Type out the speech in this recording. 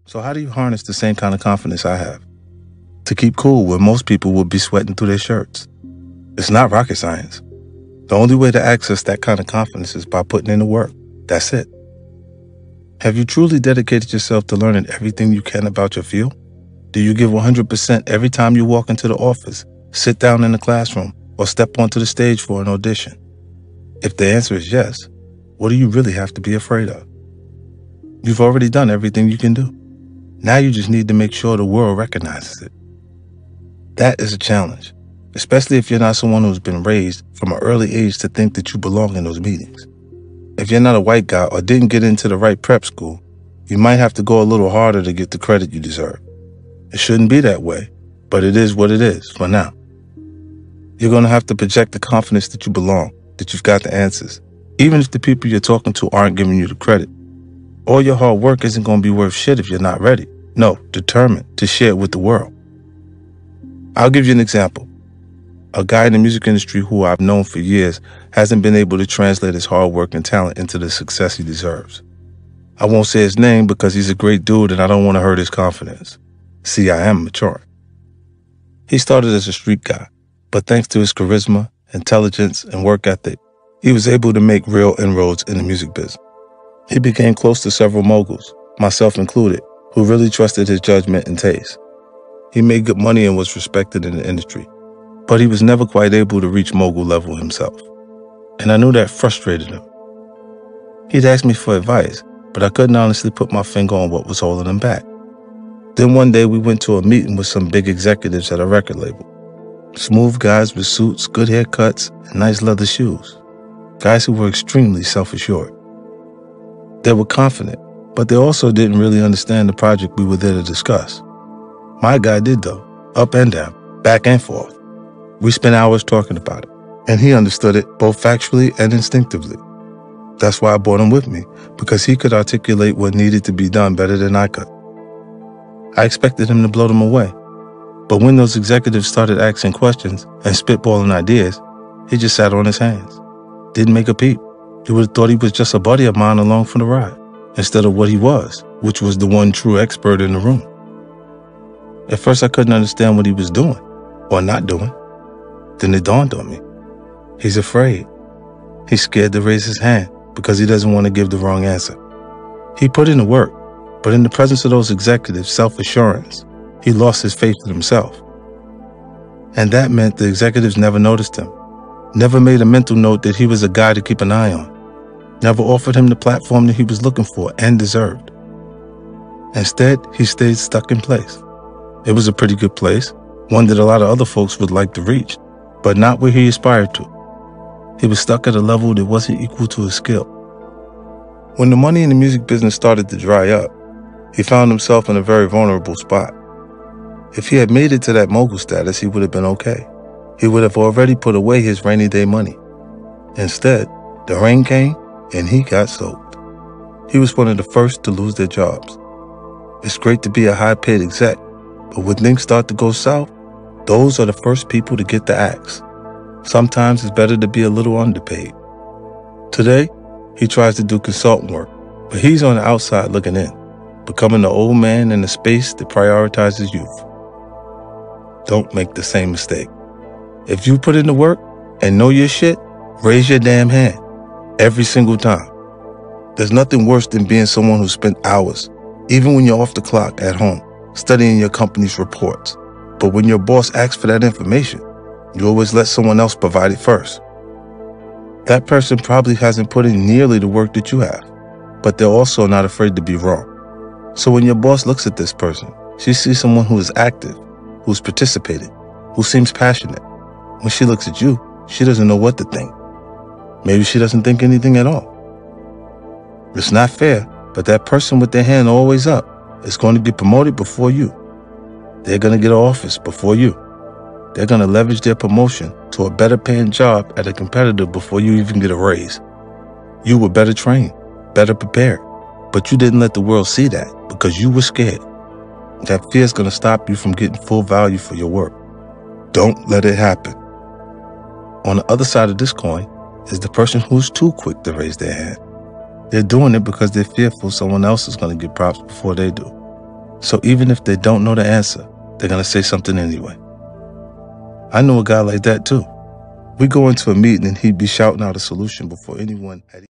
So how do you harness the same kind of confidence I have? To keep cool when most people would be sweating through their shirts. It's not rocket science. The only way to access that kind of confidence is by putting in the work. That's it. Have you truly dedicated yourself to learning everything you can about your field? Do you give 100% every time you walk into the office, sit down in the classroom, or step onto the stage for an audition? If the answer is yes, what do you really have to be afraid of? You've already done everything you can do. Now you just need to make sure the world recognizes it. That is a challenge, especially if you're not someone who's been raised from an early age to think that you belong in those meetings. If you're not a white guy or didn't get into the right prep school, you might have to go a little harder to get the credit you deserve. It shouldn't be that way, but it is what it is for now. You're going to have to project the confidence that you belong, that you've got the answers, even if the people you're talking to aren't giving you the credit. All your hard work isn't going to be worth shit if you're not ready. No, determined to share it with the world. I'll give you an example. A guy in the music industry who I've known for years hasn't been able to translate his hard work and talent into the success he deserves. I won't say his name because he's a great dude and I don't want to hurt his confidence. See, I am maturing. He started as a street guy, but thanks to his charisma, intelligence, and work ethic, he was able to make real inroads in the music business. He became close to several moguls, myself included, who really trusted his judgment and taste. He made good money and was respected in the industry, but he was never quite able to reach mogul level himself. And I knew that frustrated him. He'd ask me for advice, but I couldn't honestly put my finger on what was holding him back. Then one day we went to a meeting with some big executives at a record label. Smooth guys with suits, good haircuts, and nice leather shoes. Guys who were extremely self-assured. They were confident, but they also didn't really understand the project we were there to discuss. My guy did though, up and down, back and forth. We spent hours talking about it, and he understood it both factually and instinctively. That's why I brought him with me, because he could articulate what needed to be done better than I could. I expected him to blow them away, but when those executives started asking questions and spitballing ideas, he just sat on his hands. Didn't make a peep. You would have thought he was just a buddy of mine along for the ride, instead of what he was, which was the one true expert in the room. At first I couldn't understand what he was doing, or not doing. Then it dawned on me. He's afraid. He's scared to raise his hand because he doesn't want to give the wrong answer. He put in the work, but in the presence of those executives' self-assurance, he lost his faith in himself. And that meant the executives never noticed him, never made a mental note that he was a guy to keep an eye on, never offered him the platform that he was looking for and deserved. Instead, he stayed stuck in place. It was a pretty good place, one that a lot of other folks would like to reach, but not where he aspired to. He was stuck at a level that wasn't equal to his skill. When the money in the music business started to dry up, he found himself in a very vulnerable spot. If he had made it to that mogul status, he would have been okay. He would have already put away his rainy day money. Instead, the rain came and he got soaked. He was one of the first to lose their jobs. It's great to be a high-paid exec, but when things start to go south, those are the first people to get the axe. Sometimes it's better to be a little underpaid. Today, he tries to do consultant work, but he's on the outside looking in, becoming the old man in a space that prioritizes youth. Don't make the same mistake. If you put in the work and know your shit, raise your damn hand every single time. There's nothing worse than being someone who spent hours, even when you're off the clock at home, studying your company's reports. But when your boss asks for that information, you always let someone else provide it first. That person probably hasn't put in nearly the work that you have, but they're also not afraid to be wrong. So when your boss looks at this person, she sees someone who is active, who's participated, who seems passionate. When she looks at you, she doesn't know what to think. Maybe she doesn't think anything at all. It's not fair, but that person with their hand always up is going to get promoted before you. They're going to get an office before you. They're going to leverage their promotion to a better paying job at a competitor before you even get a raise. You were better trained, better prepared, but you didn't let the world see that because you were scared. That fear is going to stop you from getting full value for your work. Don't let it happen. On the other side of this coin is the person who's too quick to raise their hand. They're doing it because they're fearful someone else is going to get props before they do. So even if they don't know the answer, they're going to say something anyway. I know a guy like that too. We go into a meeting and he'd be shouting out a solution before anyone had